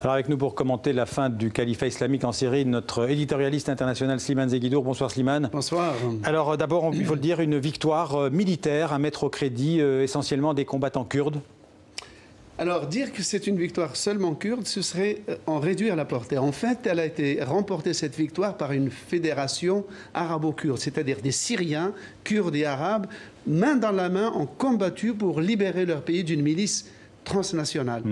Alors avec nous pour commenter la fin du califat islamique en Syrie, notre éditorialiste international Slimane Zeguidour. Bonsoir Slimane. Bonsoir. Alors d'abord, il faut le dire, une victoire militaire à mettre au crédit essentiellement des combattants kurdes. Alors dire que c'est une victoire seulement kurde, ce serait en réduire la portée. En fait, elle a été remportée, cette victoire, par une fédération arabo-kurde, c'est-à-dire des Syriens, Kurdes et Arabes, main dans la main, ont combattu pour libérer leur pays d'une milice transnationale.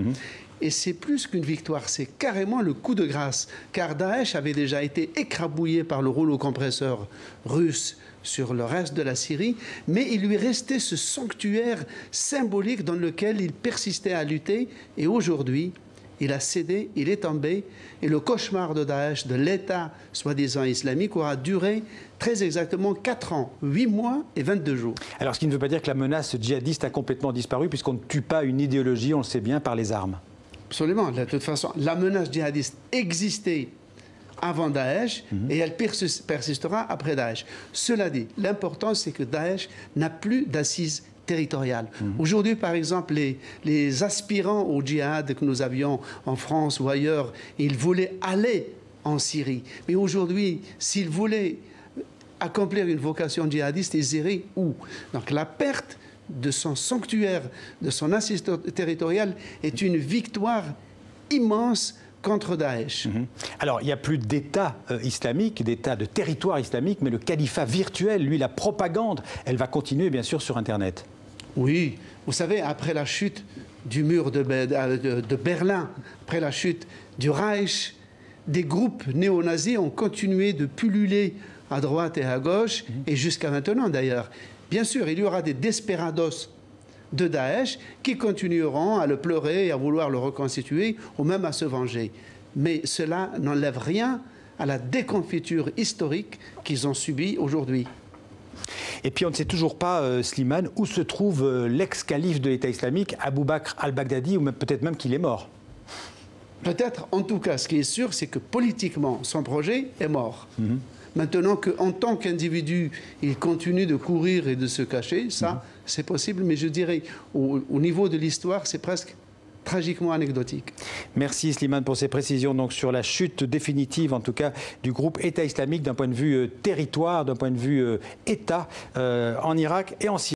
Et c'est plus qu'une victoire, c'est carrément le coup de grâce, car Daesh avait déjà été écrabouillé par le rouleau compresseur russe sur le reste de la Syrie, mais il lui restait ce sanctuaire symbolique dans lequel il persistait à lutter, et aujourd'hui, il a cédé, il est tombé, et le cauchemar de Daesh, de l'État soi-disant islamique, aura duré très exactement 4 ans, 8 mois et 22 jours. Alors ce qui ne veut pas dire que la menace djihadiste a complètement disparu, puisqu'on ne tue pas une idéologie, on le sait bien, par les armes. Absolument. De toute façon, la menace djihadiste existait avant Daesh et elle persistera après Daesh. Cela dit, l'important, c'est que Daesh n'a plus d'assises territoriales. Aujourd'hui, par exemple, les aspirants au djihad que nous avions en France ou ailleurs, ils voulaient aller en Syrie. Mais aujourd'hui, s'ils voulaient accomplir une vocation djihadiste, ils iraient où? Donc la perte de son sanctuaire, de son assise territoriale, est une victoire immense contre Daesh. Alors, il n'y a plus d'État islamique, d'État de territoire islamique, mais le califat virtuel, lui, la propagande, elle va continuer, bien sûr, sur Internet. Oui, vous savez, après la chute du mur de Berlin, après la chute du Reich, des groupes néo-nazis ont continué de pulluler à droite et à gauche, et jusqu'à maintenant, d'ailleurs. Bien sûr, il y aura des desperados de Daesh qui continueront à le pleurer et à vouloir le reconstituer ou même à se venger. Mais cela n'enlève rien à la déconfiture historique qu'ils ont subie aujourd'hui. Et puis on ne sait toujours pas, Slimane, où se trouve l'ex-calife de l'État islamique, Abou Bakr al-Baghdadi, ou peut-être même qu'il est mort. Peut-être, en tout cas, ce qui est sûr, c'est que politiquement, son projet est mort. Maintenant qu'en tant qu'individu, il continue de courir et de se cacher, ça, c'est possible, mais je dirais, au niveau de l'histoire, c'est presque tragiquement anecdotique. Merci Slimane pour ces précisions donc, sur la chute définitive, en tout cas, du groupe État islamique d'un point de vue territoire, d'un point de vue État en Irak et en Syrie.